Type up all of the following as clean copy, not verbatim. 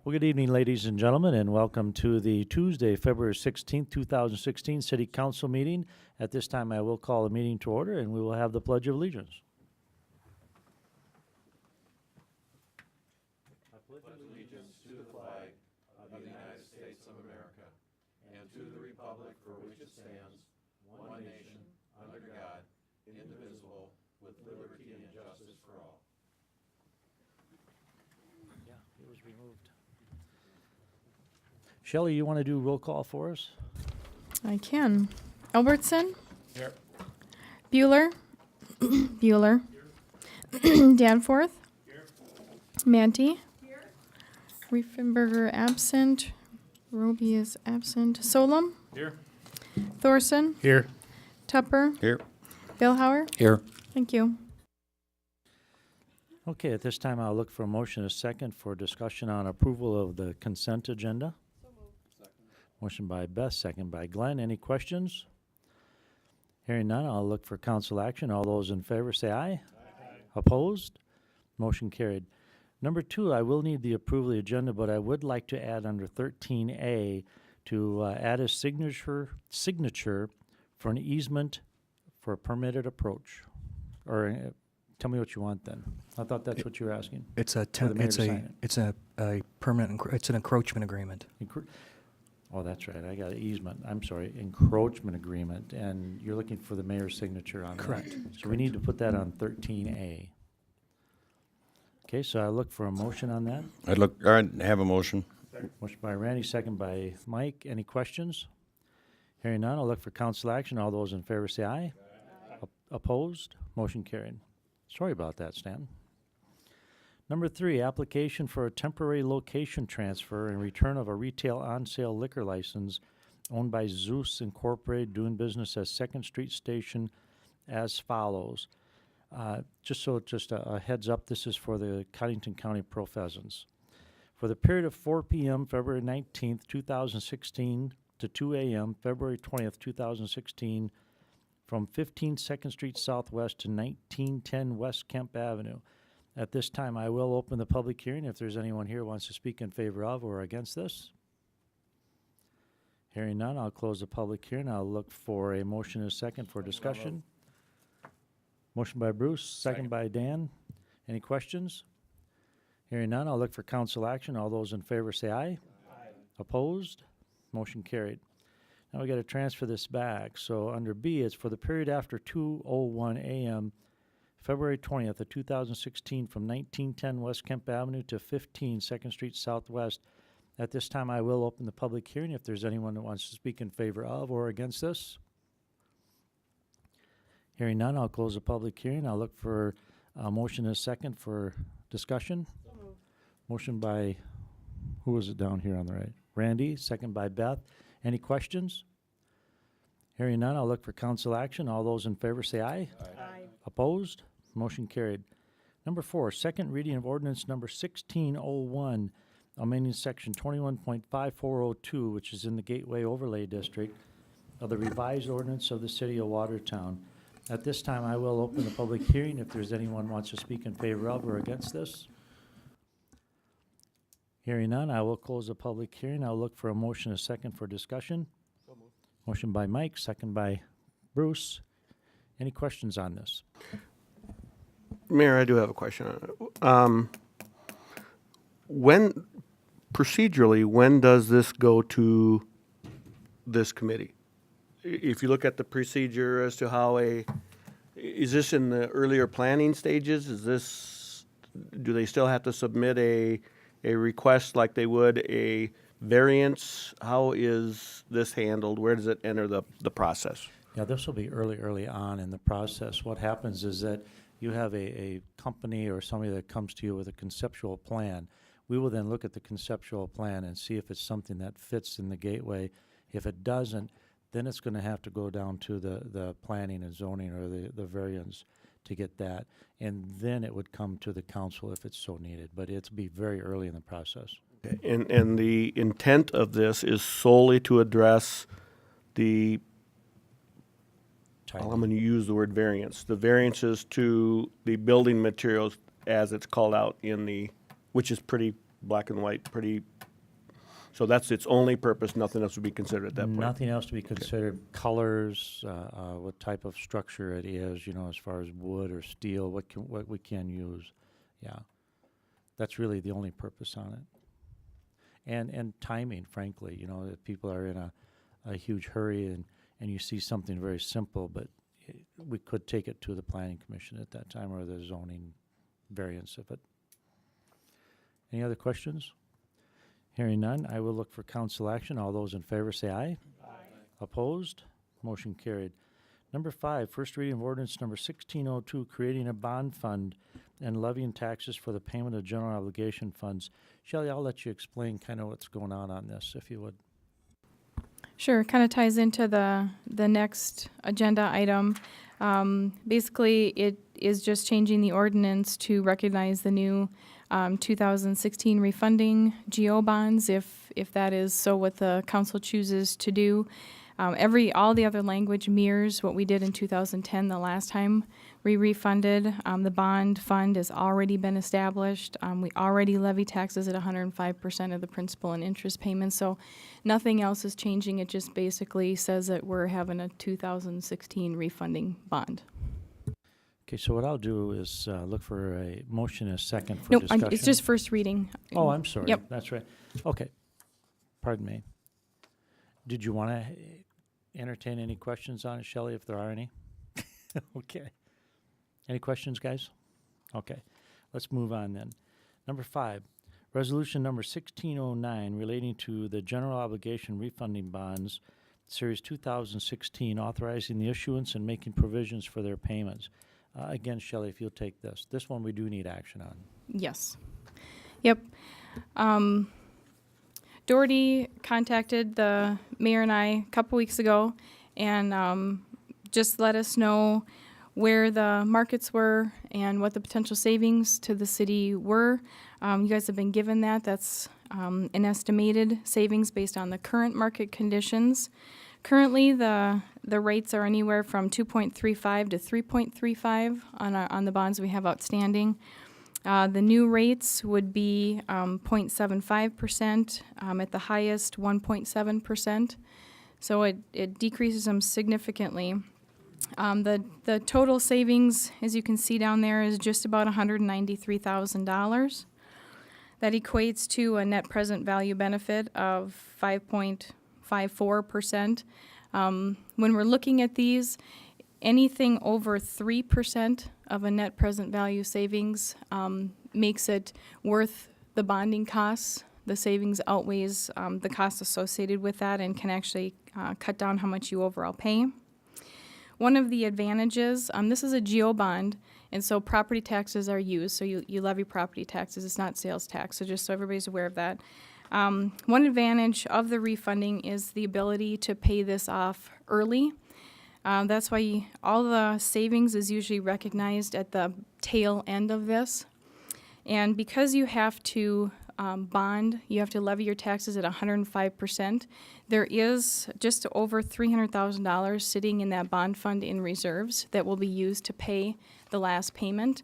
Well, good evening, ladies and gentlemen, and welcome to the Tuesday, February 16th, 2016 City Council meeting. At this time, I will call the meeting to order, and we will have the Pledge of Allegiance. Yeah, it was removed. Shelley, you want to do roll call for us? I can. Albertson? Here. Bueller? Bueller. Danforth? Here. Manti? Here. Riefenberger absent. Roby is absent. Solom? Here. Thorson? Here. Tupper? Here. Billhauer? Here. Thank you. Okay, at this time, I'll look for a motion, a second, for discussion on approval of the consent agenda. Motion by Beth, second by Glenn. Any questions? Hearing none, I'll look for council action. All those in favor say aye. Aye. Opposed? Motion carried. Number 2, I will need the approval of the agenda, but I would like to add under 13A to add a signature for an easement for a permitted approach. Or tell me what you want then. I thought that's what you were asking. It's a For the mayor to sign it. it's a permanent it's an encroachment agreement. Oh, that's right. I got an easement. I'm sorry, encroachment agreement, and you're looking for the mayor's signature on that. Correct. So we need to put that on 13A. Okay, so I look for a motion on that. I have a motion. Motion by Randy, second by Mike. Any questions? Hearing none, I'll look for council action. All those in favor say aye. Opposed? Motion carried. Sorry about that, Stan. Number 3, application for a temporary location transfer and return of a retail on-sale liquor license owned by Zeus Incorporated, doing business as Second Street Station, as follows. Just a heads up, this is for the Cottington County Pro Pheasants. For the period of 4 p.m., February 19th, 2016 to 2 a.m., February 20th, 2016, from 15 2nd Street Southwest to 1910 West Kemp Avenue. At this time, I will open the public hearing if there's anyone here who wants to speak in favor of or against this. Hearing none, I'll close the public hearing. I'll look for a motion and a second for discussion. Motion by Bruce, second by Dan. Any questions? Hearing none, I'll look for council action. All those in favor say aye. Aye. Opposed? Motion carried. Now we got to transfer this back. So under B, it's for the period after 2:01 a.m., February 20th of 2016, from 1910 West Kemp Avenue to 15 2nd Street Southwest. At this time, I will open the public hearing if there's anyone that wants to speak in favor of or against this. Hearing none, I'll close the public hearing. I'll look for a motion and a second for discussion. Motion by, who was it down here on the right? Randy, second by Beth. Any questions? Hearing none, I'll look for council action. All those in favor say aye. Aye. Opposed? Motion carried. Number 4, second reading of ordinance number 1601, amending section 21.5402, which is in the Gateway Overlay District of the revised ordinance of the City of Watertown. At this time, I will open the public hearing if there's anyone who wants to speak in favor of or against this. Hearing none, I will close the public hearing. I'll look for a motion, a second for discussion. Motion by Mike, second by Bruce. Any questions on this? Mayor, I do have a question on it. When does this go to this committee? If you look at the procedure as to how is this in the earlier planning stages? Do they still have to submit a request like they would a variance? How is this handled? Where does it enter the process? Yeah, this will be early on in the process. What happens is that you have a company or somebody that comes to you with a conceptual plan. We will then look at the conceptual plan and see if it's something that fits in the gateway. If it doesn't, then it's going to have to go down to the planning and zoning or the variance to get that. And then it would come to the council if it's so needed. But it'll be very early in the process. And the intent of this is solely to address the, I'm going to use the word variance, the variances to the building materials as it's called out in the, which is pretty black and white, pretty, so that's its only purpose, nothing else would be considered at that point? Nothing else to be considered. Colors, what type of structure it is, you know, as far as wood or steel, what we can use. Yeah. That's really the only purpose on it. And timing, frankly, you know, if people are in a huge hurry and you see something very simple, but we could take it to the planning commission at that time or the zoning variance of it. Any other questions? Hearing none, I will look for council action. All those in favor say aye. Aye. Opposed? Motion carried. Number 5, first reading of ordinance number 1602, creating a bond fund and levying taxes for the payment of general obligation funds. Shelley, I'll let you explain kind of what's going on this, if you would. Sure, kind of ties into the next agenda item. Basically, it is just changing the ordinance to recognize the new 2016 refunding GO bonds, if that is so what the council chooses to do. All the other language mirrors what we did in 2010, the last time we refunded. The bond fund has already been established. We already levy taxes at 105% of the principal and interest payments, so nothing else is changing. It just basically says that we're having a 2016 refunding bond. Okay, so what I'll do is look for a motion and a second for Nope, discussion. it's just first reading. Oh, I'm sorry. Yep. That's right. Okay. Pardon me. Did you want to entertain any questions on it, Shelley, if there are any? Okay. Any questions, guys? Okay. Let's move on then. Number 5, resolution number 1609 relating to the general obligation refunding bonds, series 2016, authorizing the issuance and making provisions for their payments. Again, Shelley, if you'll take this. This one we do need action on. Yes. Yep. Doherty contacted the mayor and I a couple weeks ago and just let us know where the markets were and what the potential savings to the city were. You guys have been given that. That's an estimated savings based on the current market conditions. Currently, the rates are anywhere from 2.35 to 3.35 on the bonds we have outstanding. The new rates would be 0.75%, at the highest 1.7%. So it decreases them significantly. The total savings, as you can see down there, is just about $193,000. That equates to a net present value benefit of 5.54%. When we're looking at these, anything over 3% of a net present value savings makes it worth the bonding costs. The savings outweighs the costs associated with that and can actually cut down how much you overall pay. One of the advantages, this is a GO bond, and so property taxes are used, so you levy property taxes. It's not sales tax, so just so everybody's aware of that. One advantage of the refunding is the ability to pay this off early. That's why all the savings is usually recognized at the tail end of this. And because you have to bond, you have to levy your taxes at 105%, there is just over $300,000 sitting in that bond fund in reserves that will be used to pay the last payment.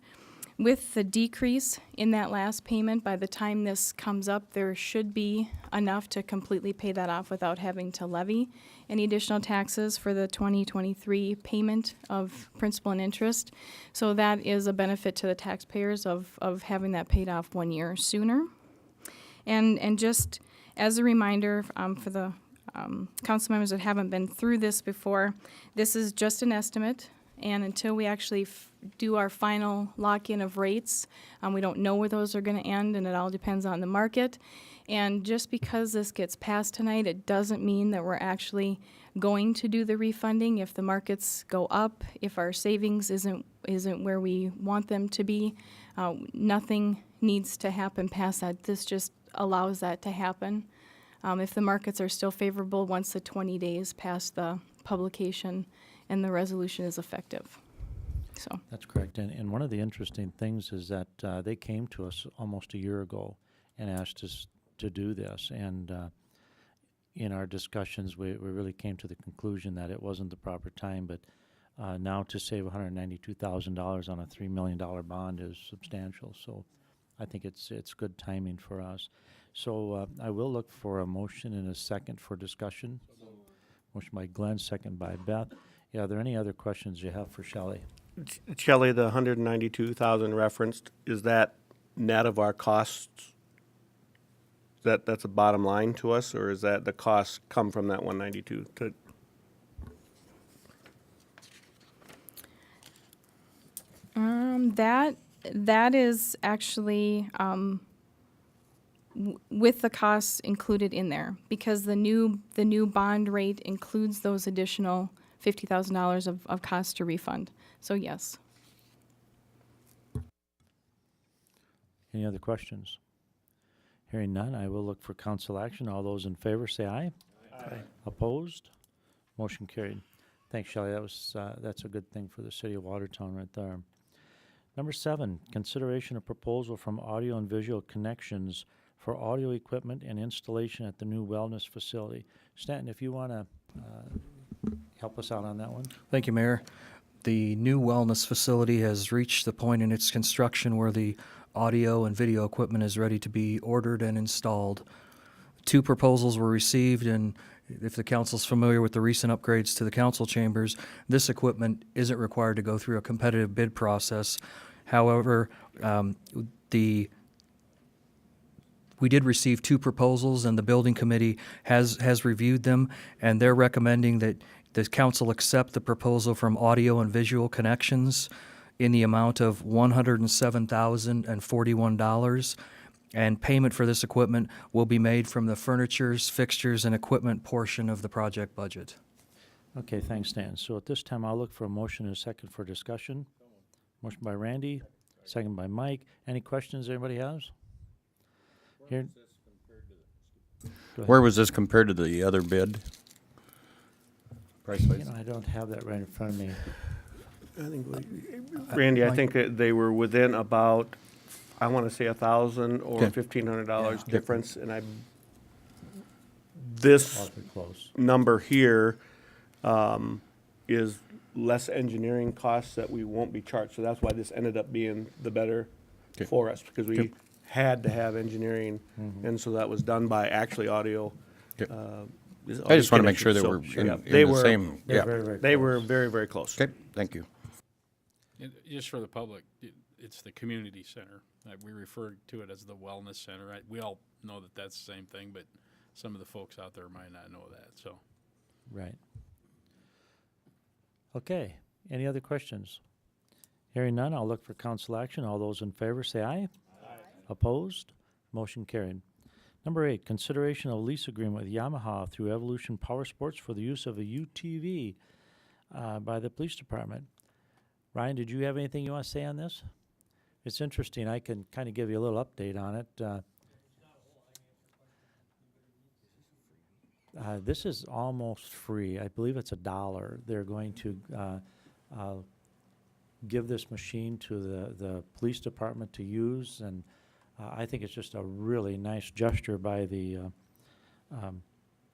With the decrease in that last payment, by the time this comes up, there should be enough to completely pay that off without having to levy any additional taxes for the 2023 payment of principal and interest. So that is a benefit to the taxpayers of having that paid off 1 year sooner. And just as a reminder for the council members that haven't been through this before, this is just an estimate. And until we actually do our final lock-in of rates, we don't know where those are going to end, and it all depends on the market. And just because this gets passed tonight, it doesn't mean that we're actually going to do the refunding. If the markets go up, if our savings isn't where we want them to be, nothing needs to happen past that. This just allows that to happen. If the markets are still favorable once the 20 days past the publication and the resolution is effective. So That's correct. And one of the interesting things is that they came to us almost a year ago and asked us to do this. And in our discussions, we really came to the conclusion that it wasn't the proper time. But now to save $192,000 on a $3 million bond is substantial. So I think it's good timing for us. So I will look for a motion and a second for discussion. Motion by Glenn, second by Beth. Yeah, are there any other questions you have for Shelley? Shelley, the 192,000 referenced, is that net of our costs? That's a bottom line to us, or is that the costs come from that 192? That is actually with the costs included in there, because the new bond rate includes those additional $50,000 of cost to refund. So yes. Any other questions? Hearing none, I will look for council action. All those in favor say aye. Aye. Opposed? Motion carried. Thanks, Shelley. That's a good thing for the city of Watertown right there. Number 7, consideration of proposal from Audio and Visual Connections for audio equipment and installation at the new wellness facility. Stanton, if you want to help us out on that one. Thank you, Mayor. The new wellness facility has reached the point in its construction where the audio and video equipment is ready to be ordered and installed. 2 proposals were received, and if the council's familiar with the recent upgrades to the council chambers, this equipment isn't required to go through a competitive bid process. However, we did receive 2 proposals, and the building committee has reviewed them, and they're recommending that the council accept the proposal from Audio and Visual Connections in the amount of $107,041, and payment for this equipment will be made from the furnitures, fixtures, and equipment portion of the project budget. Okay, thanks, Stan. So at this time, I'll look for a motion and a second for discussion. Motion by Randy, second by Mike. Any questions anybody has? Here. Go ahead. Where was this compared to the other bid? Price-wise? I don't have that right in front of me. Randy, I Mike? think they were within about, I want to say $1,000 or Okay. $1,500 Yeah. difference, and this Awfully close. number here is less engineering costs that we won't be charged. So that's why this ended up being the better Okay. for us, because we Yep. had to have engineering, and so that was done by actually audio. Yep. Is I just want to make sure that So, we're sure, in yeah. in They the were- same, They're yeah. very, very They close. were very, very close. Okay, thank you. Just for the public, it's the community center. We refer to it as the wellness center. We all know that that's the same thing, but some of the folks out there might not know that, so. Right. Okay, any other questions? Hearing none, I'll look for council action. All those in favor say aye. Aye. Opposed? Motion carried. Number 8, consideration of lease agreement with Yamaha through Evolution Power Sports for the use of a UTV by the police department. Ryan, did you have anything you want to say on this? It's interesting. I can kind of give you a little update on it. This is almost free. I believe it's $1. They're going to give this machine to the police department to use, and I think it's just a really nice gesture by the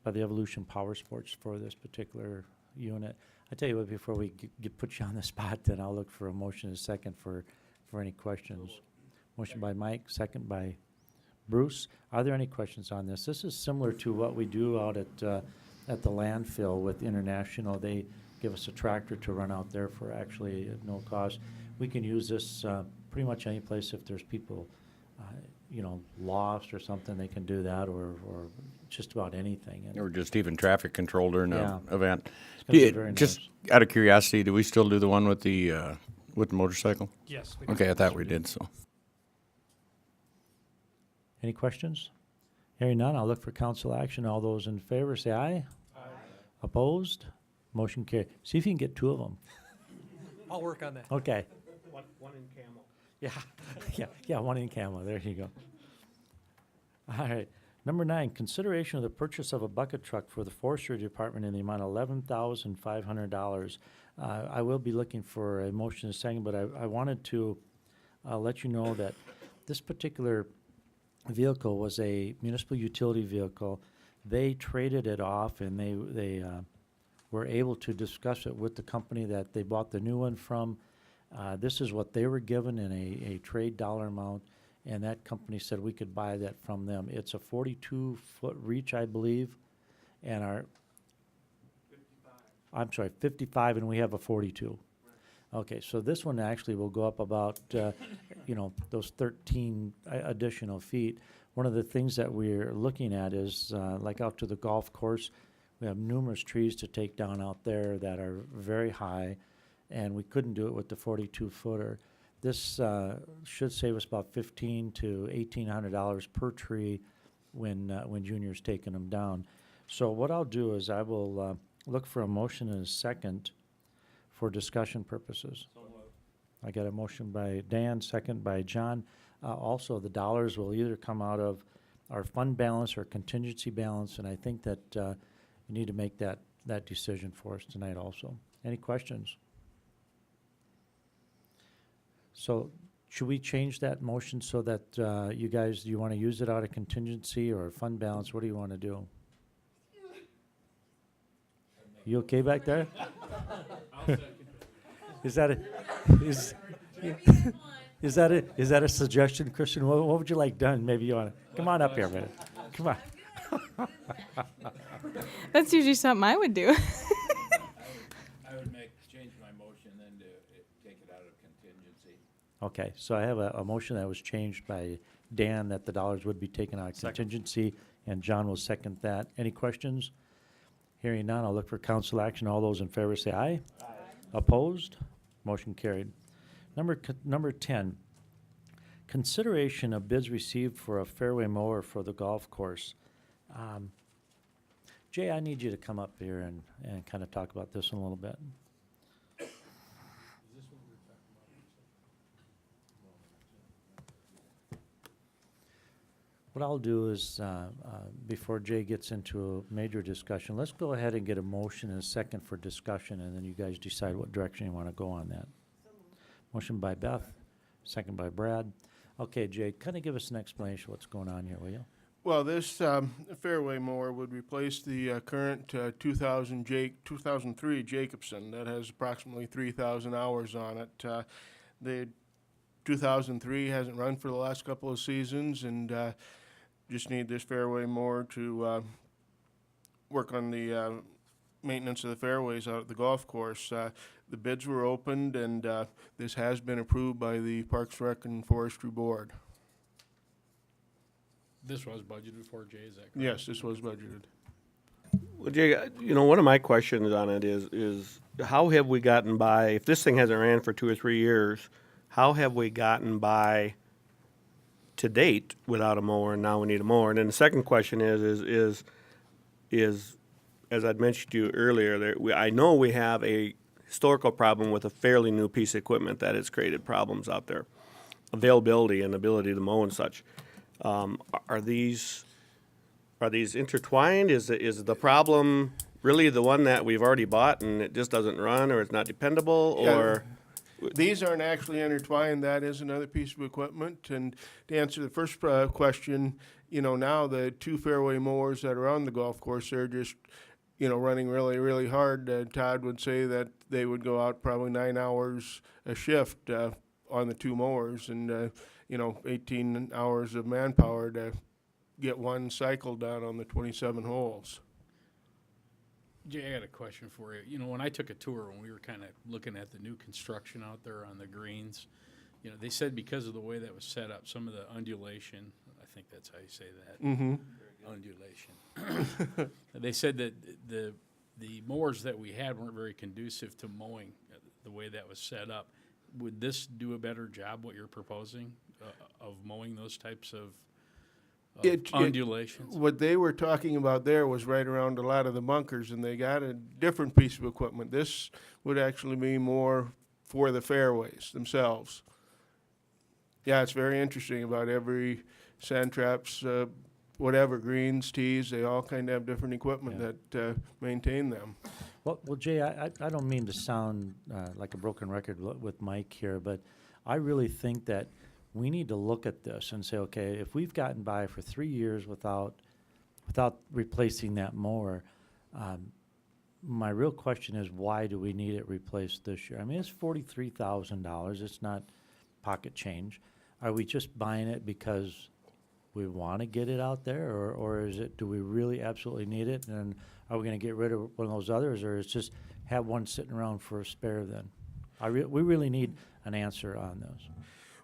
Evolution Power Sports for this particular unit. I tell you what, before we put you on the spot, then I'll look for a motion and a second for any questions. Motion by Mike, second by Bruce. Are there any questions on this? This is similar to what we do out at the landfill with International. They give us a tractor to run out there for actually at no cost. We can use this pretty much any place if there's people, lost or something. They can do that, or just about anything. And Or just even traffic control during Yeah. an event. it's gonna be Yeah, very just nice. out of curiosity, do we still do the one with the motorcycle? Yes. Okay, I thought we did, so. Any questions? Hearing none, I'll look for council action. All those in favor say aye. Aye. Opposed? Motion carried. See if you can get 2 of them. I'll work on that. Okay. One in camo. Yeah, 1 in camo. There you go. All right. Number 9, consideration of the purchase of a bucket truck for the forestry department in the amount of $11,500. I will be looking for a motion in a second, but I wanted to let you know that this particular vehicle was a municipal utility vehicle. They traded it off, and they were able to discuss it with the company that they bought the new one from. This is what they were given in a trade dollar amount, and that company said we could buy that from them. It's a 42-foot reach, I believe, and I'm sorry, 55, and we have a 42. Okay, so this one actually will go up about, those 13 additional feet. One of the things that we're looking at is, like out to the golf course, we have numerous trees to take down out there that are very high, and we couldn't do it with the 42-footer. This should save us about $1,500 to $1,800 per tree when Junior's taking them down. So what I'll do is I will look for a motion and a second for discussion purposes. I got a motion by Dan, second by John. Also, the dollars will either come out of our fund balance or contingency balance, and I think that you need to make that decision for us tonight also. Any questions? So should we change that motion so that you guys, do you want to use it out of contingency or fund balance? What do you want to do? You okay back there? Is that a suggestion, Christian? What would you like done? Maybe you want to come on up here a minute. Come on. That's usually something I would do. I would change my motion then to take it out of contingency. Okay, so I have a motion that was changed by Dan that the dollars would be taken out of contingency, and John will second that. Any questions? Hearing none, I'll look for council action. All those in favor say aye. Aye. Opposed? Motion carried. Number 10, consideration of bids received for a fairway mower for the golf course. Jay, I need you to come up here and kind of talk about this a little bit. What I'll do is, before Jay gets into a major discussion, let's go ahead and get a motion and a second for discussion, and then you guys decide what direction you want to go on that. Motion by Beth, second by Brad. Okay, Jay, kind of give us an explanation of what's going on here, will you? Well, this fairway mower would replace the current 2003 Jacobson that has approximately 3,000 hours on it. The 2003 hasn't run for the last couple of seasons, and just need this fairway mower to work on the maintenance of the fairways out at the golf course. The bids were opened, and this has been approved by the Parks, Rec, and Forestry Board. This was budgeted for, Jay, is that correct? Yes, this was budgeted. Well, Jay, one of my questions on it is how have we gotten by, if this thing hasn't ran for 2 or 3 years, how have we gotten by to date without a mower, and now we need a mower? And then the second question is as I'd mentioned to you earlier, I know we have a historical problem with a fairly new piece of equipment that has created problems out there, availability and ability to mow and such. Are these intertwined? Is the problem really the one that we've already bought and it just doesn't run, or it's not dependable, or? These aren't actually intertwined. That is another piece of equipment. And to answer the first question, now the 2 fairway mowers that are on the golf course, they're just, running really, really hard. Todd would say that they would go out probably 9 hours a shift on the 2 mowers, and 18 hours of manpower to get one cycle done on the 27 holes. Jay, I got a question for you. When I took a tour, when we were kind of looking at the new construction out there on the greens, they said because of the way that was set up, some of the undulation, I think that's how you say that. Mm-hmm. Undulation. They said that the mowers that we had weren't very conducive to mowing the way that was set up. Would this do a better job, what you're proposing, of mowing those types of undulations? What they were talking about there was right around a lot of the bunkers, and they got a different piece of equipment. This would actually be more for the fairways themselves. Yeah, it's very interesting about every sand traps, whatever, greens, tees, they all kind of have different equipment that maintain them. Well, Jay, I don't mean to sound like a broken record with Mike here, but I really think that we need to look at this and say, okay, if we've gotten by for 3 years without replacing that mower, my real question is, why do we need it replaced this year? I mean, it's $43,000. It's not pocket change. are we just buying it because we want to get it out there, or is it, do we really absolutely need it? And are we going to get rid of one of those others, or is just have one sitting around for a spare then? We really need an answer on this.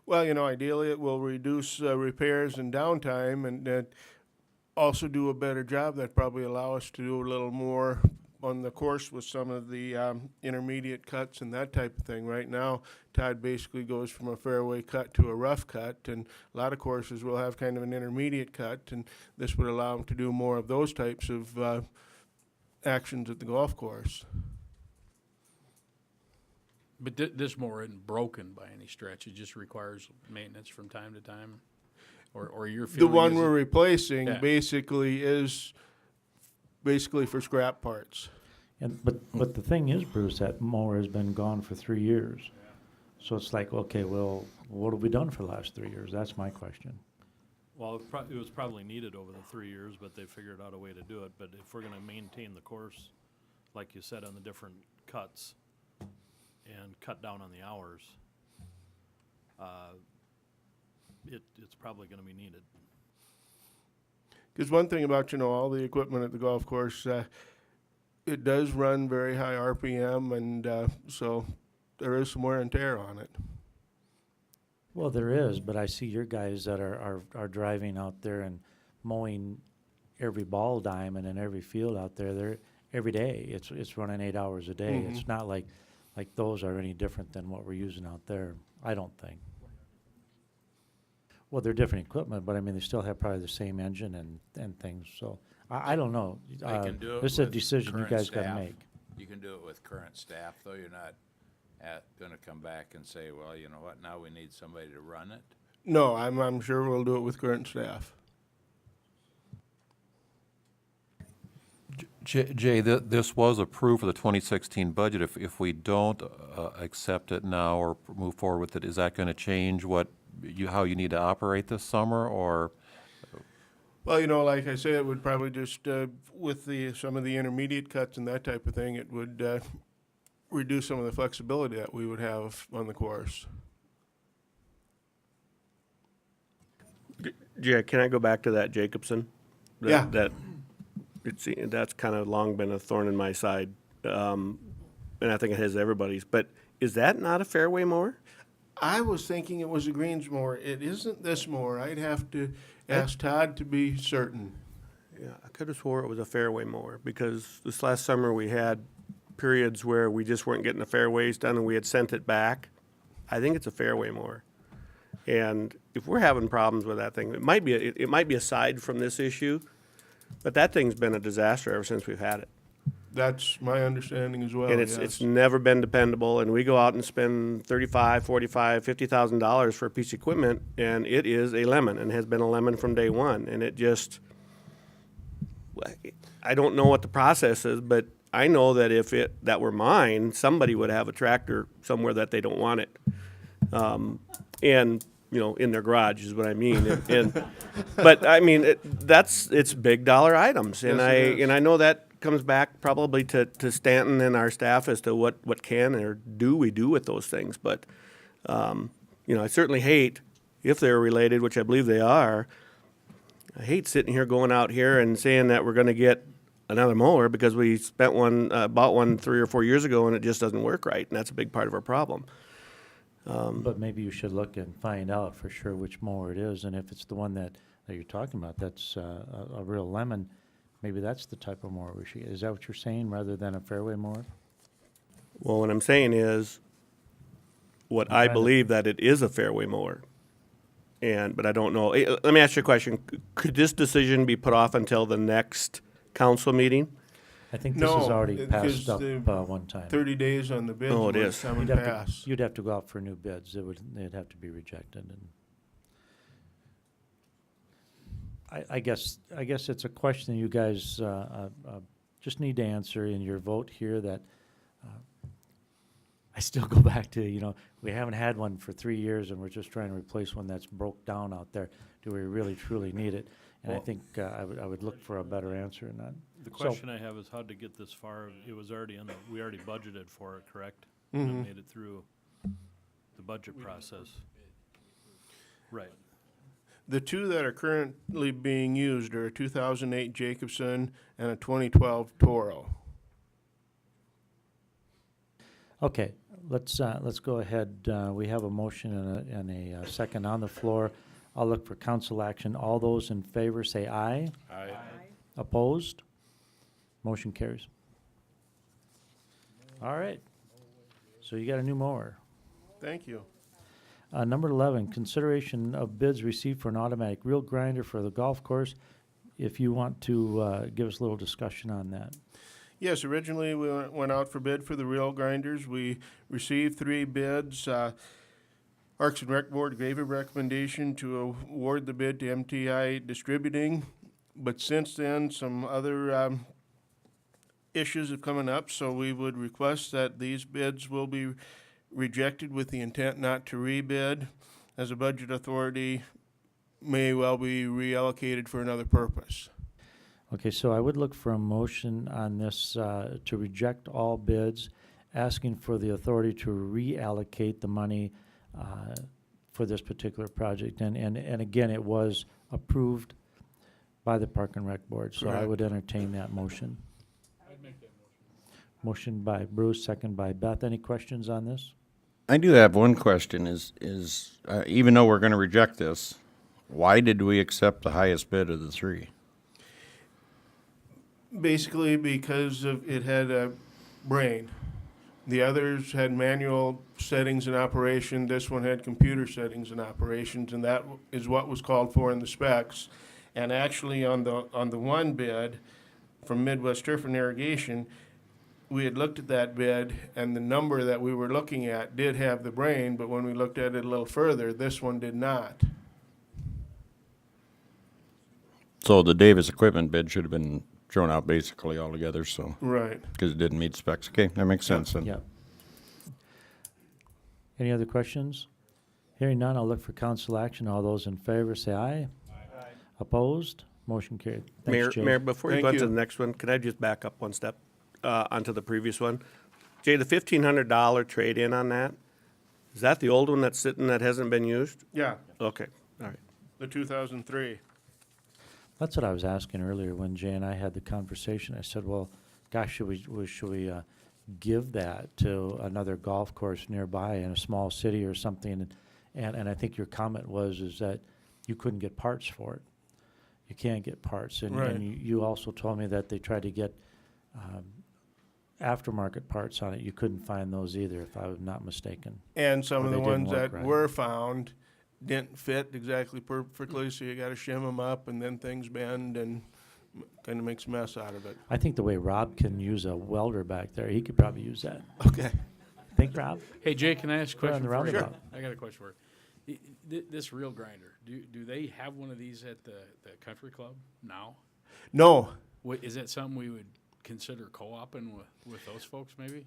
Well, you know, ideally it will reduce repairs and downtime and also do a better job. That probably allow us to do a little more on the course with some of the intermediate cuts and that type of thing. Right now, Todd basically goes from a fairway cut to a rough cut, and a lot of courses will have kind of an intermediate cut, and this would allow him to do more of those types of actions at the golf course. But this mower isn't broken by any stretch. It just requires maintenance from time to time? Or your The feeling one is we're replacing Yeah. basically is basically for scrap parts. And, but the thing is, Bruce, that mower has been gone for 3 years. So it's like, okay, well, what have we done for the last 3 years? That's my question. Well, it was probably needed over the 3 years, but they figured out a way to do it. But if we're gonna maintain the course, like you said, on the different cuts and cut down on the hours, it's probably gonna be needed. Because one thing about, you know, all the equipment at the golf course, it does run very high RPM, and so there is some wear and tear on it. Well, there is, but I see your guys that are driving out there and mowing every ball diamond and every field out there. They're every day. It's running 8 hours a day. It's not like those are any different than what we're using out there. I don't think. Well, they're different equipment, but I mean, they still have probably the same engine and things. So I don't know. They can do it This is a with decision you current guys got to staff. make. You can do it with current staff, though. You're not gonna come back and say, well, you know what, now we need somebody to run it. No, I'm sure we'll do it with current staff. Jay, this was approved for the 2016 budget. If we don't accept it now or move forward with it, is that going to change how you need to operate this summer, or? Well, you know, like I say, it would probably just, with some of the intermediate cuts and that type of thing, it would reduce some of the flexibility that we would have on the course. Yeah, can I go back to that Jacobson? Yeah. That's kind of long been a thorn in my side, and I think it has everybody's. But is that not a fairway mower? I was thinking it was a greens mower. It isn't this mower. I'd have to ask Todd to be certain. Yeah, I could have swore it was a fairway mower because this last summer we had periods where we just weren't getting the fairways done and we had sent it back. I think it's a fairway mower. And if we're having problems with that thing, it might be aside from this issue, but that thing's been a disaster ever since we've had it. That's my understanding as well. And yes. it's never been dependable, and we go out and spend $35,000, $45,000, $50,000 for a piece of equipment, and it is a lemon, and has been a lemon from day one. And it just, I don't know what the process is, but I know that if that were mine, somebody would have a tractor somewhere that they don't want it, and in their garage is what I mean. But I mean, it's big dollar items, and Yes, it is. I know that comes back probably to Stanton and our staff as to what can or do we do with those things. But, I certainly hate, if they're related, which I believe they are, I hate sitting here going out here and saying that we're going to get another mower because we bought one 3 or 4 years ago and it just doesn't work right. And that's a big part of our problem. But maybe you should look and find out for sure which mower it is, and if it's the one that you're talking about, that's a real lemon, maybe that's the type of mower we should get. Is that what you're saying, rather than a fairway mower? Well, what I'm saying is, what I believe that it is a fairway mower. But I don't know. Let me ask you a question. Could this decision be put off until the next council meeting? I think this is No, already passed because up the one time. 30 days on the bids Oh, it would is. come and You'd have, pass. you'd have to go out for new bids. They'd have to be rejected. And I guess it's a question you guys just need to answer in your vote here. That I still go back to, we haven't had one for 3 years, and we're just trying to replace one that's broke down out there. Do we really truly need it? And I think I would look for a better answer in that. The question I have is how'd to get this far? It was already we already budgeted for it, correct? And it made it through the budget process. Right. The two that are currently being used are a 2008 Jacobson and a 2012 Toro. Okay, let's go ahead. We have a motion and a second on the floor. I'll look for council action. All those in favor say aye. Aye. Opposed? Motion carries. All right. So you got a new mower. Thank you. Number 11, consideration of bids received for an automatic reel grinder for the golf course. If you want to give us a little discussion on that. Yes, originally we went out for bid for the reel grinders. We received 3 bids. Parks and Rec Board gave a recommendation to award the bid to MTI Distributing, but since then, some other issues have come up, so we would request that these bids will be rejected with the intent not to rebid, as a budget authority may well be reallocated for another purpose. Okay, so I would look for a motion on this to reject all bids, asking for the authority to reallocate the money for this particular project. And again, it was approved by the Park and Rec Board, so I Correct. would entertain that motion. I'd make that motion. Motion by Bruce, second by Beth. Any questions on this? I do have one question, is even though we're gonna reject this, why did we accept the highest bid of the 3? Basically because of it had a brain. The others had manual settings and operation. This one had computer settings and operations, and that is what was called for in the specs. And actually, on the one bid from Midwest Turf and Irrigation, we had looked at that bid, and the number that we were looking at did have the brain, but when we looked at it a little further, this one did not. So the Davis equipment bid should have been thrown out basically altogether, so, Right. because it didn't meet specs. Okay, that makes sense then. Yep. Any other questions? Hearing none, I'll look for council action. All those in favor say aye. Aye. Opposed? Motion carried. Thanks, Jay. Mayor, before you Thank go on to you. the next one, could I just back up one step onto the previous one? Jay, the $1,500 trade-in on that, is that the old one that's sitting that hasn't been used? Yeah, Okay, all right. the 2003. That's what I was asking earlier when Jay and I had the conversation. I said, well, gosh, should we give that to another golf course nearby in a small city or something? And I think your comment is that you couldn't get parts for it. You can't get parts. And, Right. and you also told me that they tried to get aftermarket parts on it. You couldn't find those either, if I'm not mistaken. And some Or of the they didn't ones work that right. were found didn't fit exactly perfectly, so you gotta shim them up, and then things bend and kinda makes a mess out of it. I think the way Rob can use a welder back there, he could probably use that. Okay. Think, Rob? Hey, Jay, can I ask a Put it on question the for you? roundabout. I got a question for you. This reel grinder, do they have one of these at the country club now? No, Is that something we would consider co-oping with those folks maybe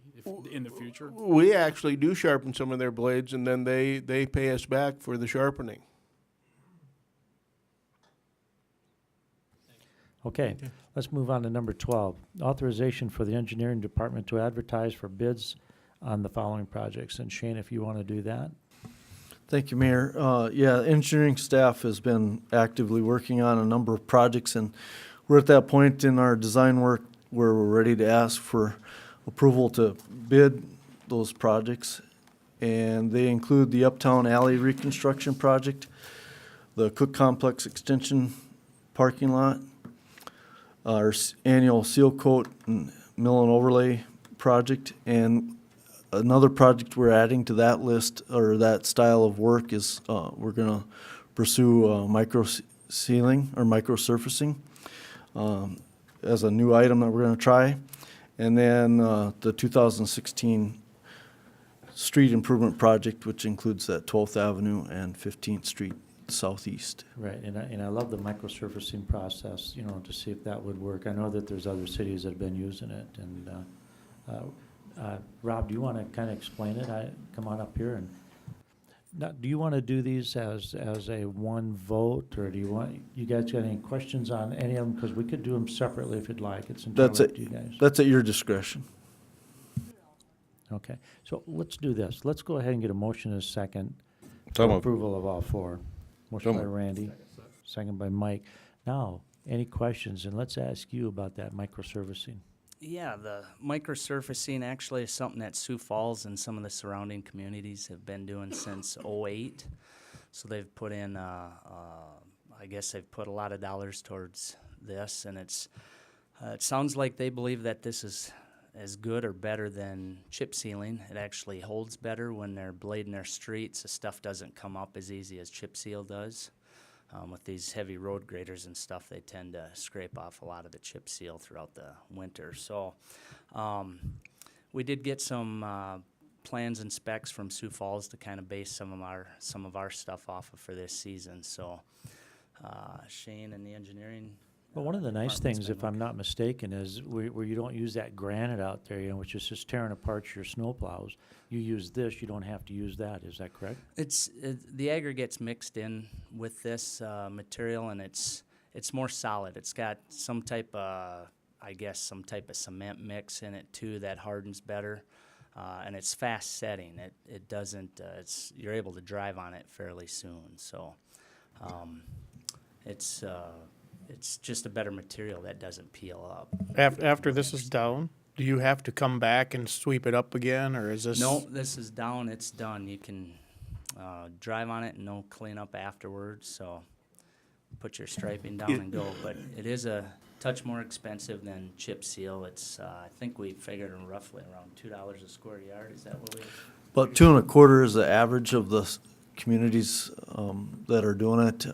in the future? we actually do sharpen some of their blades, and then they pay us back for the sharpening. Okay, let's move on to number 12. Authorization for the engineering department to advertise for bids on the following projects. And Shane, if you want to do that. Thank you, Mayor. Yeah, engineering staff has been actively working on a number of projects, and we're at that point in our design work where we're ready to ask for approval to bid those projects. And they include the Uptown Alley reconstruction project, the Cook Complex Extension parking lot, our annual seal coat and mill and overlay project, and another project we're adding to that list, or that style of work, is we're going to pursue micro sealing or micro surfacing as a new item that we're going to try. And then the 2016 street improvement project, which includes that 12th Avenue and 15th Street southeast. Right, and I love the microsurfacing process, to see if that would work. I know that there's other cities that have been using it. And Rob, do you want to kind of explain it? Come on up here. And now, do you want to do these as a one vote, or do you guys got any questions on any of them? Because we could do them separately if you'd like. It's That's entirely up it. to you guys. That's at your discretion. Okay, so let's do this. Let's go ahead and get a motion in a second So for moved. approval of all four. Motion by moved. Randy, second by Mike. Now, any questions? And let's ask you about that microservicing. Yeah, the microsurfacing actually is something that Sioux Falls and some of the surrounding communities have been doing since '08. So they've put in, I guess they've put a lot of dollars towards this, and it sounds like they believe that this is as good or better than chip sealing. It actually holds better when they're blading their streets. The stuff doesn't come up as easy as chip seal does. With these heavy road graders and stuff, they tend to scrape off a lot of the chip seal throughout the winter. So we did get some plans and specs from Sioux Falls to kind of base some of our stuff off of for this season. So Shane and the engineering. But one of the nice department's things, been if I'm not mistaken, is where you don't use that granite out there, which is just tearing apart your snow plows. You use this, you don't have to use that. Is that correct? The aggregate's mixed in with this material, and it's more solid. It's got some type of cement mix in it too that hardens better, and it's fast setting. It doesn't. You're able to drive on it fairly soon. So, it's just a better material that doesn't peel up. After this is down, do you have to come back and sweep it up again, or is this? No, this is down, it's done. You can drive on it and no cleanup afterwards, so put your striping down and go. But it is a touch more expensive than chip seal. It's, I think we figured roughly around $2 a square yard. Is that what we? About 2.25 is the average of the communities that are doing it.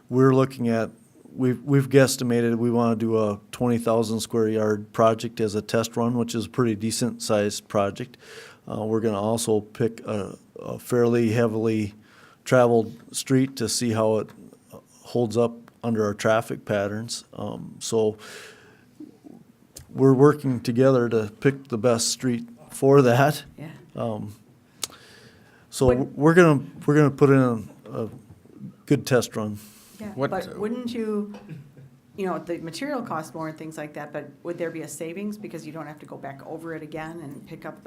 We're looking at, we've guesstimated we want to do a 20,000 square yard project as a test run, which is a pretty decent sized project. We're going to also pick a fairly heavily traveled street to see how it holds up under our traffic patterns. So we're working together to pick the best street for that. Yeah. So we're gonna put in a good test run. Yeah, What, but wouldn't you, the material costs more and things like that, but would there be a savings because you don't have to go back over it again and pick up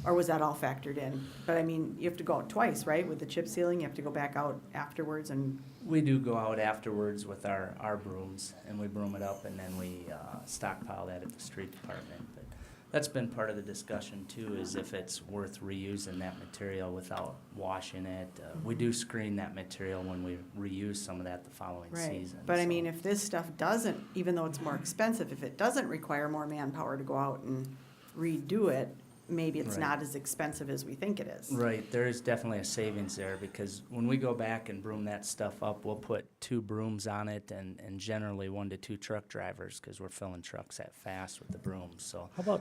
or was that all factored in? But I mean, you have to go out twice, right? With the chip sealing, you have to go back out afterwards and. We do go out afterwards with our brooms, and we broom it up, and then we stockpile that at the street department. But that's been part of the discussion too, is if it's worth reusing that material without washing it. We do screen that material when we reuse some of that the following Right, season. but I so. mean, if this stuff doesn't, even though it's more expensive, if it doesn't require more manpower to go out and redo it, maybe it's Right. not as expensive as we think it is. Right, there is definitely a savings there, because when we go back and broom that stuff up, we'll put 2 brooms on it and generally 1 to 2 truck drivers, because we're filling trucks that fast with the brooms, so. How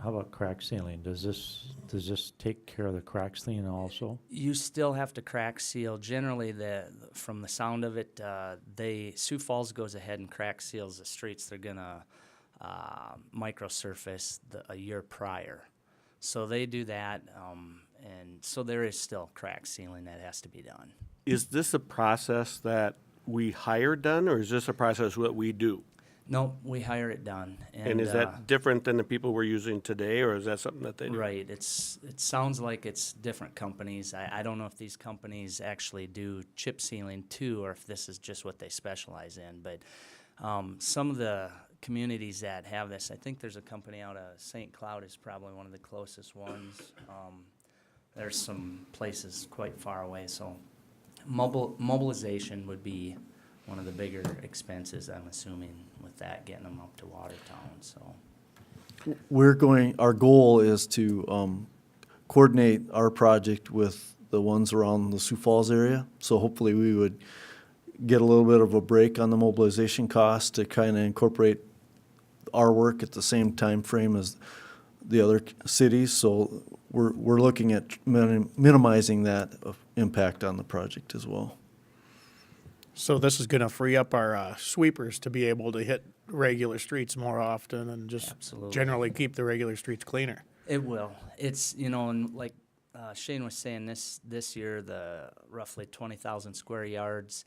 about crack sealing? Does this take care of the crack sealing also? You still have to crack seal. Generally, from the sound of it, Sioux Falls goes ahead and crack seals the streets. They're gonna microsurface a year prior. So they do that, and so there is still crack sealing that has to be done. Is this a process that we hire done, or is this a process that we do? No, we hire it done. And is that different than the people we're using today, or is that something that they do? Right, it sounds like it's different companies. I don't know if these companies actually do chip sealing too, or if this is just what they specialize in, but some of the communities that have this, I think there's a company out of St. Cloud is probably one of the closest ones. There's some places quite far away, so mobilization would be one of the bigger expenses, I'm assuming, with that, getting them up to Watertown, so. Our goal is to coordinate our project with the ones around the Sioux Falls area. So hopefully we would get a little bit of a break on the mobilization cost to kind of incorporate our work at the same time frame as the other cities. So we're looking at minimizing that impact on the project as well. So this is gonna free up our sweepers to be able to hit regular streets more often and just Absolutely. generally keep the regular streets cleaner. It will. It's, and like Shane was saying, this year, the roughly 20,000 square yards,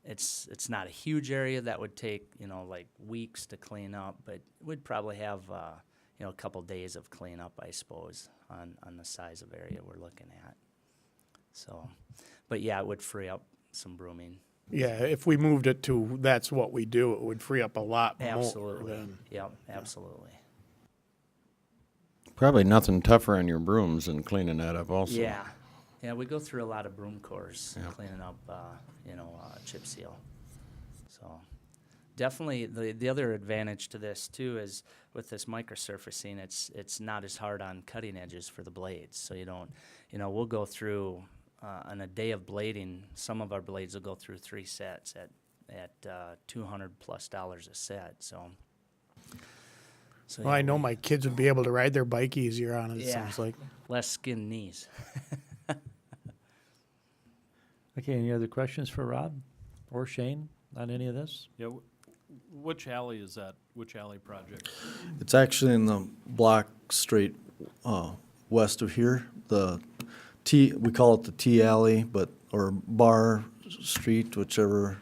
it's not a huge area that would take, like weeks to clean up, but we'd probably have, a couple days of cleanup, I suppose, on the size of area we're looking at. So, but yeah, it would free up some brooming. Yeah, if we moved it to that's what we do, it would free up a lot more Absolutely. than. Yep, absolutely. Probably nothing tougher on your brooms than cleaning that up also. Yeah. Yeah, we go through a lot of broom cores, Yeah. cleaning up, chip seal. So definitely the other advantage to this too is with this microsurfacing, it's not as hard on cutting edges for the blades. So you don't, we'll go through, on a day of blading, some of our blades will go through 3 sets at $200+ a set. So Well, yeah, I know my kids would be able to ride their bike easier on it, it Yeah. sounds like. less skin knees. Okay, any other questions for Rob or Shane on any of this? Yeah, which alley is that? Which alley project? It's actually in the block straight west of here. The T, we call it the T alley, or Bar Street, whichever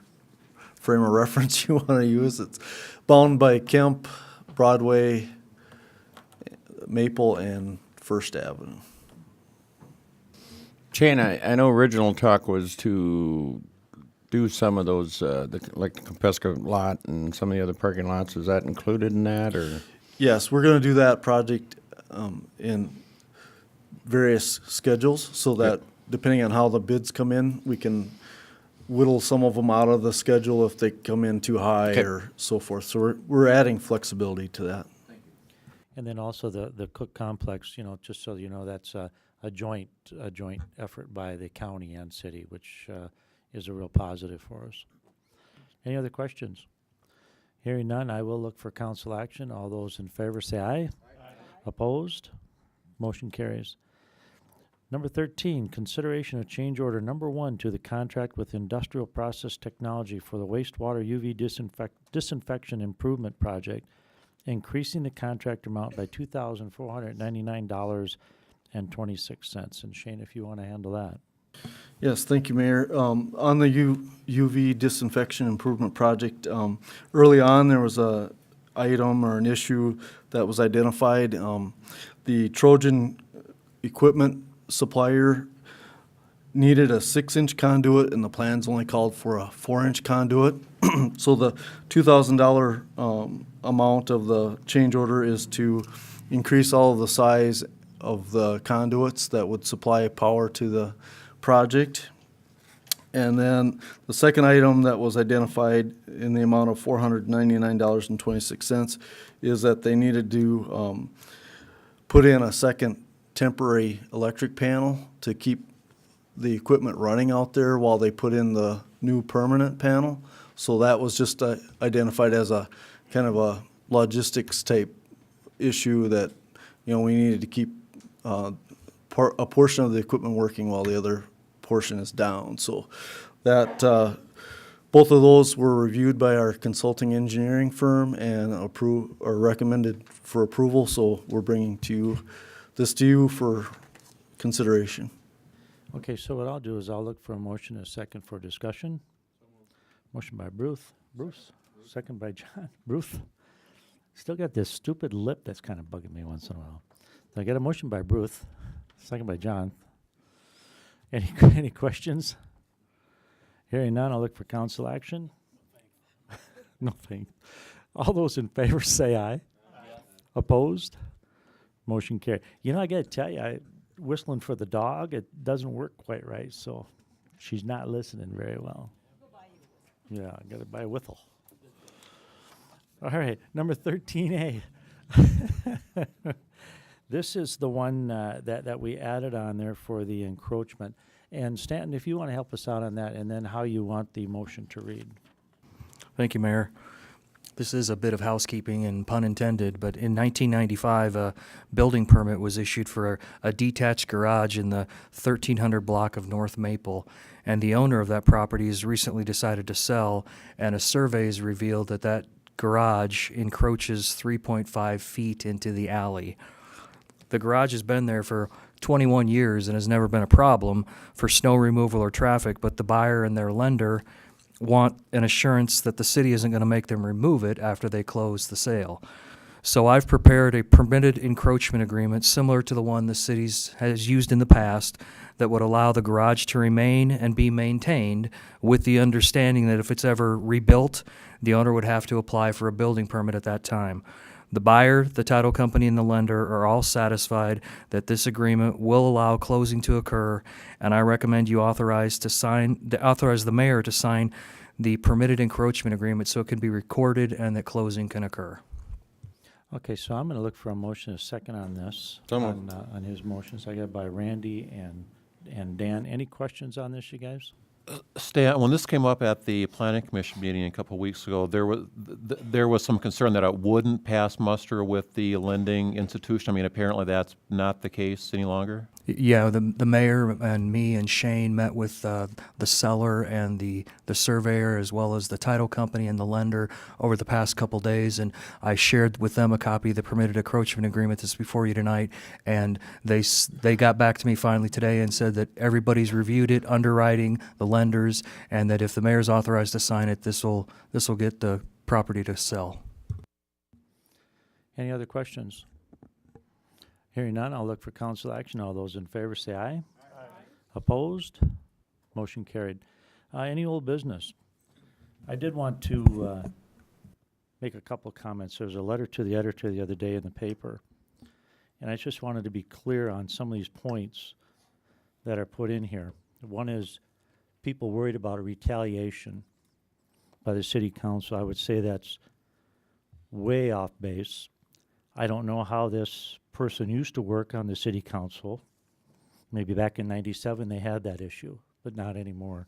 frame of reference you want to use. It's bound by Kemp, Broadway, Maple, and First Avenue. Shane, I know original talk was to do some of those, like the Compesca lot and some of the other parking lots. Is that included in that, or? Yes, we're gonna do that project in various schedules, so that depending on how the bids come in, we can whittle some of them out of the schedule if they come in too high Okay. or so forth. So we're adding flexibility to that. And then also the Cook Complex, just so you know, that's a joint effort by the county and city, which is a real positive for us. Any other questions? Hearing none, I will look for council action. All those in favor say aye. Opposed? Motion carries. Number 13, consideration of change order number 1 to the contract with Industrial Process Technology for the wastewater UV disinfection improvement project, increasing the contract amount by $2,499.26. And Shane, if you want to handle that. Yes, thank you, Mayor. On the UV disinfection improvement project, early on, there was a item or an issue that was identified. The Trojan equipment supplier needed a 6-inch conduit, and the plans only called for a 4-inch conduit. So the $2,000 amount of the change order is to increase all of the size of the conduits that would supply power to the project. And then the second item that was identified in the amount of $499.26 is that they needed to put in a second temporary electric panel to keep the equipment running out there while they put in the new permanent panel. So that was just identified as a kind of a logistics type issue that, we needed to keep a portion of the equipment working while the other portion is down. So that both of those were reviewed by our consulting engineering firm and recommended for approval. So we're bringing this to you for consideration. Okay, so what I'll do is I'll look for a motion and a second for discussion. Motion by Bruce, second by John. Bruce, still got this stupid lip that's kind of bugging me once in a while. So I got a motion by Bruce, second by John. Any questions? Hearing none, I'll look for council action. No thanks. All those in favor say aye. Opposed? Motion carried. I got to tell you, whistling for the dog, it doesn't work quite right, so she's not listening very well. Yeah, I got to buy a whistle. All right, number 13A. This is the one that we added on there for the encroachment. And Stanton, if you want to help us out on that, and then how you want the motion to read. Thank you, Mayor. This is a bit of housekeeping, and pun intended, but in 1995, a building permit was issued for a detached garage in the 1300 block of North Maple, and the owner of that property has recently decided to sell, and a survey has revealed that garage encroaches 3.5 feet into the alley. The garage has been there for 21 years and has never been a problem for snow removal or traffic, but the buyer and their lender want an assurance that the city isn't going to make them remove it after they close the sale. So I've prepared a permitted encroachment agreement similar to the one the city's has used in the past that would allow the garage to remain and be maintained with the understanding that if it's ever rebuilt, the owner would have to apply for a building permit at that time. The buyer, the title company, and the lender are all satisfied that this agreement will allow closing to occur, and I recommend you authorize the mayor to sign the permitted encroachment agreement so it can be recorded and that closing can occur. Okay, so I'm gonna look for a motion, a second on this, So moved. on his motions. I got by Randy and Dan. Any questions on this, you guys? Stan, when this came up at the planning commission meeting a couple of weeks ago, there was some concern that it wouldn't pass muster with the lending institution. I mean, apparently that's not the case any longer. Yeah, the mayor and me and Shane met with the seller and the surveyor as well as the title company and the lender over the past couple days, and I shared with them a copy of the permitted encroachment agreement that's before you tonight, and they got back to me finally today and said that everybody's reviewed it, underwriting, the lenders, and that if the mayor's authorized to sign it, this will get the property to sell. Any other questions? Hearing none, I'll look for council action. All those in favor say aye. Aye. Opposed? Motion carried. Any old business? I did want to make a couple comments. There was a letter to the editor the other day in the paper, and I just wanted to be clear on some of these points that are put in here. One is people worried about a retaliation by the city council. I would say that's way off base. I don't know how this person used to work on the city council. Maybe back in '97 they had that issue, but not anymore.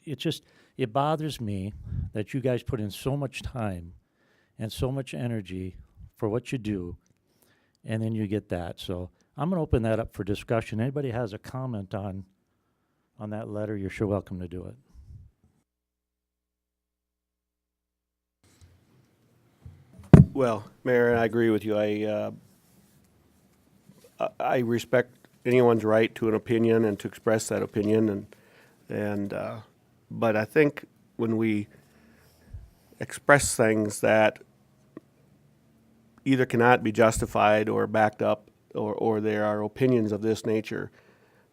It bothers me that you guys put in so much time and so much energy for what you do, and then you get that. So I'm going to open that up for discussion. Anybody has a comment on that letter, you're sure welcome to do it. Well, Mayor, I agree with you. I respect anyone's right to an opinion and to express that opinion, but I think when we express things that either cannot be justified or backed up, or there are opinions of this nature,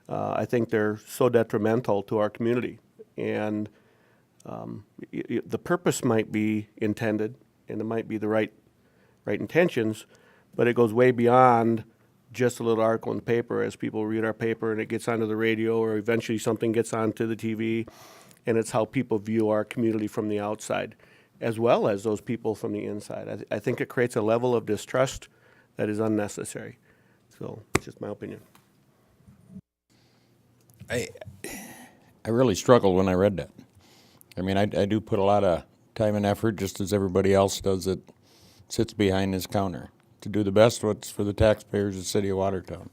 I think they're so detrimental to our community. And the purpose might be intended, and it might be the right intentions, but it goes way beyond just a little article in the paper as people read our paper and it gets onto the radio or eventually something gets onto the TV, and it's how people view our community from the outside as well as those people from the inside. I think it creates a level of distrust that is unnecessary. So, it's just my opinion. I really struggled when I read that. I mean, I do put a lot of time and effort, just as everybody else does that sits behind this counter, to do the best what's for the taxpayers of the city of Watertown.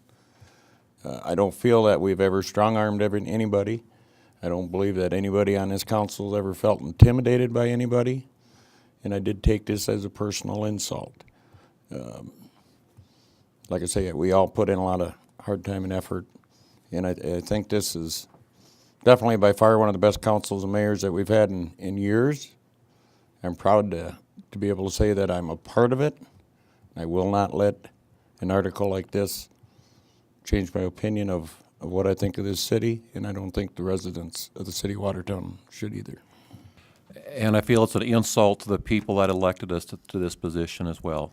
I don't feel that we've ever strong-armed anybody. I don't believe that anybody on this council has ever felt intimidated by anybody, and I did take this as a personal insult. Like I say, we all put in a lot of hard time and effort, and I think this is definitely by far one of the best councils and mayors that we've had in years. I'm proud to be able to say that I'm a part of it. I will not let an article like this change my opinion of what I think of this city, and I don't think the residents of the city of Watertown should either. And I feel it's an insult to the people that elected us to this position as well.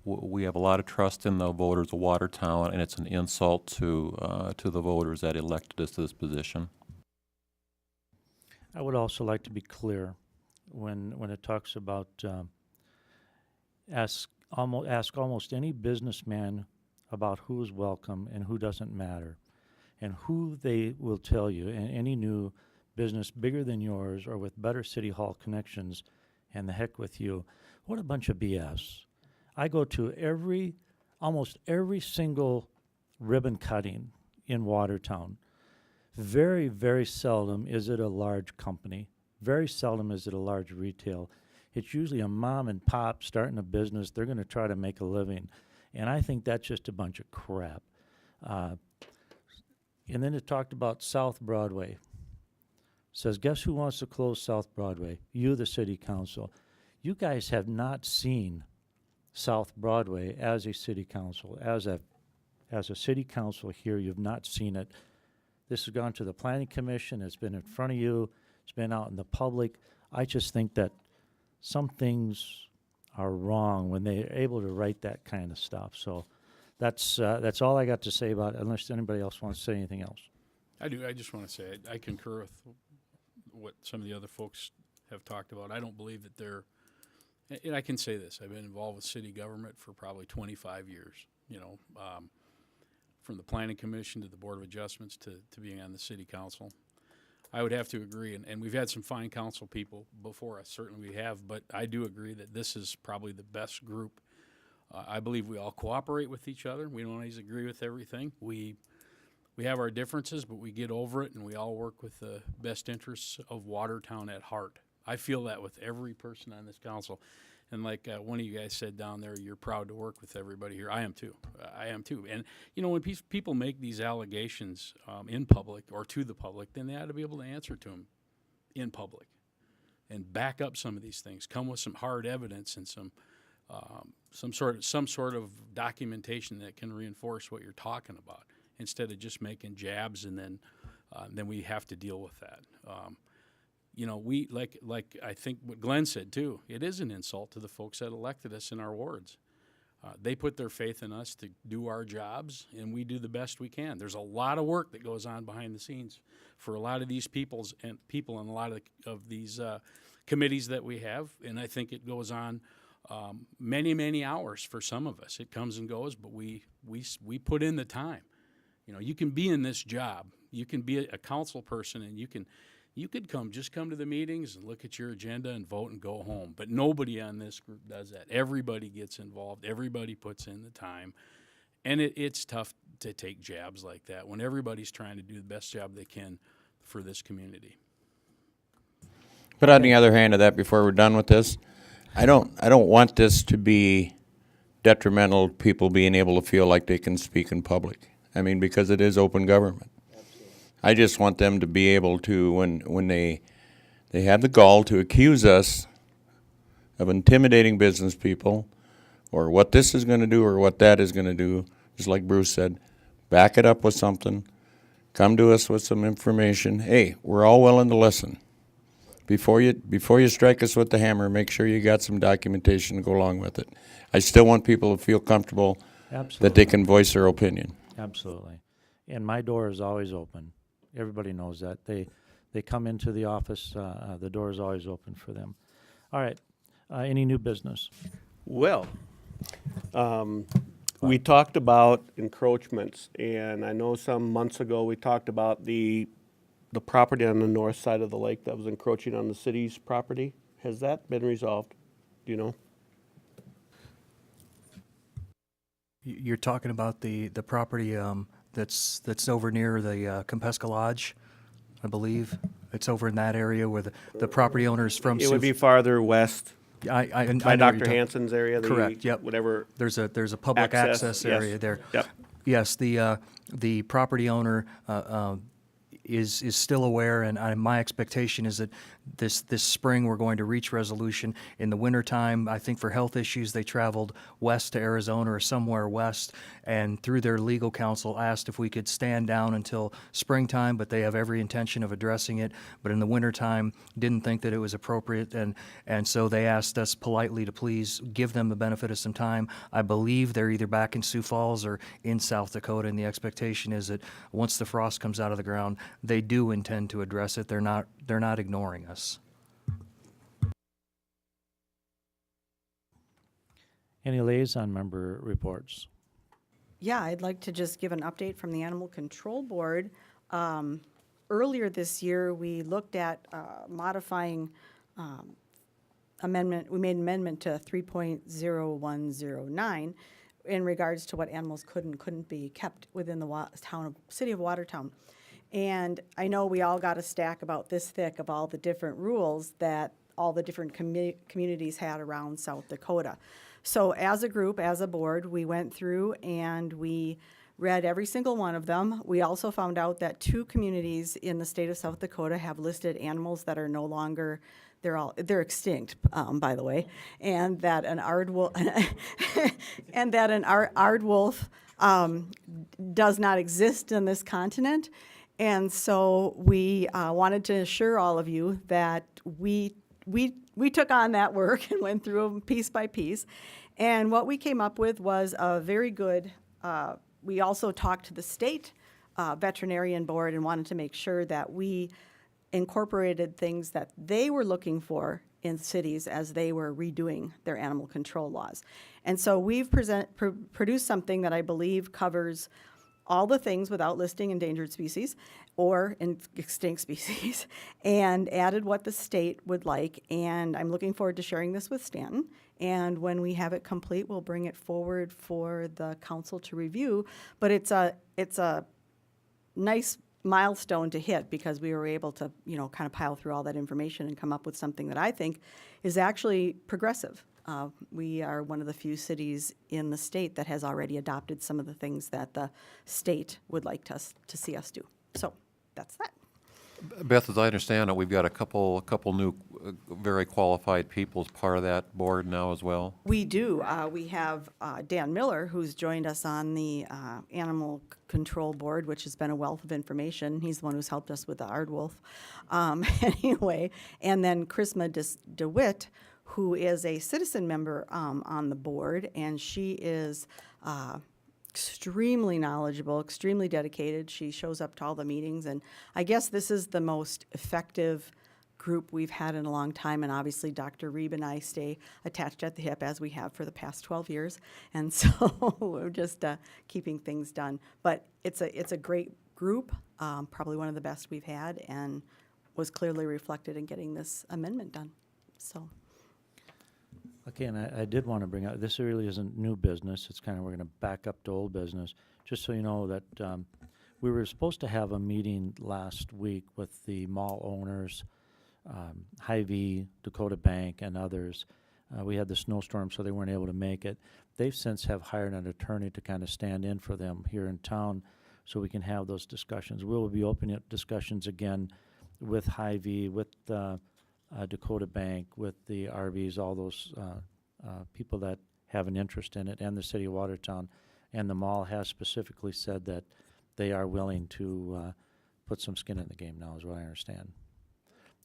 We have a lot of trust in the voters of Watertown, and it's an insult to the voters that elected us to this position. I would also like to be clear when it talks about ask almost any businessman about who is welcome and who doesn't matter, and who they will tell you, and any new business bigger than yours or with better city hall connections, and the heck with you. What a bunch of BS. I go to almost every single ribbon cutting in Watertown. Very, very seldom is it a large company. Very seldom is it a large retail. It's usually a mom and pop starting a business. They're going to try to make a living. And I think that's just a bunch of crap. And then it talked about South Broadway. Says, guess who wants to close South Broadway? You, the city council. You guys have not seen South Broadway as a city council, as a city council here, you've not seen it. This has gone to the planning commission, it's been in front of you, it's been out in the public. I just think that some things are wrong when they're able to write that kind of stuff. So that's all I got to say about it, unless anybody else wants to say anything else. I do. I just want to say I concur with what some of the other folks have talked about. I don't believe that they're, and I can say this, I've been involved with city government for probably 25 years, you know, from the planning commission to the board of adjustments to being on the city council. I would have to agree, and we've had some fine council people before us, certainly we have, but I do agree that this is probably the best group. I believe we all cooperate with each other. We don't always agree with everything. We have our differences, but we get over it, and we all work with the best interests of Watertown at heart. I feel that with every person on this council. And like one of you guys said down there, you're proud to work with everybody here. I am too. I am too. And, you know, when people make these allegations in public or to the public, then they ought to be able to answer to them in public and back up some of these things. Come with some hard evidence and some sort of documentation that can reinforce what you're talking about, instead of just making jabs and then we have to deal with that. You know, we like I think what Glenn said too. It is an insult to the folks that elected us in our wards. They put their faith in us to do our jobs, and we do the best we can. There's a lot of work that goes on behind the scenes for a lot of these people and a lot of these committees that we have, and I think it goes on many hours for some of us. It comes and goes, but we put in the time. You know, you can be in this job. You can be a council person, and you could come to the meetings and look at your agenda and vote and go home. But nobody on this group does that. Everybody gets involved. Everybody puts in the time. And it's tough to take jabs like that when everybody's trying to do the best job they can for this community. But on the other hand of that, before we're done with this, I don't want this to be detrimental to people being able to feel like they can speak in public. I mean, because it is open government. I just want them to be able to, when they have the gall to accuse us of intimidating business people, or what this is going to do or what that is going to do, just like Bruce said, back it up with something, come to us with some information. Hey, we're all willing to listen. Before you strike us with the hammer, make sure you got some documentation to go along with it. I still want people to feel comfortable that they can voice their opinion. Absolutely. And my door is always open. Everybody knows that. They come into the office, the door is always open for them. All right. Any new business? Well, we talked about encroachments, and I know some months ago we talked about the property on the north side of the lake that was encroaching on the city's property. Has that been resolved? Do you know? You're talking about the property that's over near the Compesca Lodge, I believe. It's over in that area where the property owner is from. It would be farther west. I know By you're Dr. Hansen's area. Correct. Yep. Whatever. There's a public access area yes. there. Yep. Yes, the property owner is still aware, and my expectation is that this spring we're going to reach resolution. In the wintertime, I think for health issues, they traveled west to Arizona or somewhere west, and through their legal counsel asked if we could stand down until springtime, but they have every intention of addressing it. But in the wintertime, didn't think that it was appropriate, and so they asked us politely to please give them the benefit of some time. I believe they're either back in Sioux Falls or in South Dakota, and the expectation is that once the frost comes out of the ground, they do intend to address it. They're not ignoring us. Any liaison member reports? Yeah, I'd like to just give an update from the Animal Control Board. Earlier this year, we looked at modifying amendment. We made an amendment to 3.0109 in regards to what animals could and couldn't be kept within the city of Watertown. And I know we all got a stack about this thick of all the different rules that all the different communities had around South Dakota. So as a group, as a board, we went through and we read every single one of them. We also found out that 2 communities in the state of South Dakota have listed animals that are no longer they're extinct, by the way, and that an aardwolf and that an aardwolf does not exist on this continent. And so we wanted to assure all of you that we took on that work and went through them piece by piece. And what we came up with was a very good, we also talked to the state veterinarian board and wanted to make sure that we incorporated things that they were looking for in cities as they were redoing their animal control laws. And so we've produced something that I believe covers all the things without listing endangered species or extinct species, and added what the state would like. And I'm looking forward to sharing this with Stanton. And when we have it complete, we'll bring it forward for the council to review. But it's a nice milestone to hit because we were able to, kind of pile through all that information and come up with something that I think is actually progressive. We are one of the few cities in the state that has already adopted some of the things that the state would like to see us do. So that's that. Beth, as I understand it, we've got a couple new, very qualified people as part of that board now as well. We do. We have Dan Miller, who's joined us on the Animal Control Board, which has been a wealth of information. He's the one who's helped us with the aardwolf. Anyway, and then Chrisma DeWitt, who is a citizen member on the board, and she is extremely knowledgeable, extremely dedicated. She shows up to all the meetings, and I guess this is the most effective group we've had in a long time. And obviously, Dr. Reeb and I stay attached at the hip, as we have for the past 12 years, and so we're just keeping things done. But it's a great group, probably one of the best we've had, and was clearly reflected in getting this amendment done. So. Okay, and I did want to bring up, this really isn't new business. It's kind of, we're going to back up to old business. Just so you know that we were supposed to have a meeting last week with the mall owners, Hy-Vee, Dakota Bank, and others. We had the snowstorm, so they weren't able to make it. They've since have hired an attorney to kind of stand in for them here in town so we can have those discussions. We'll be opening up discussions again with Hy-Vee, with Dakota Bank, with the RVs, all those people that have an interest in it, and the city of Watertown. And the mall has specifically said that they are willing to put some skin in the game now, is what I understand.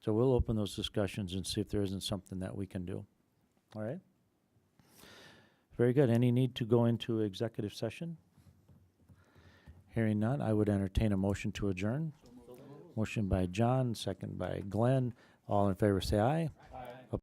So we'll open those discussions and see if there isn't something that we can do. All right? Very good. Any need to go into executive session? Hearing none, I would entertain a motion to adjourn. Motion by John, second by Glenn. All in favor say aye.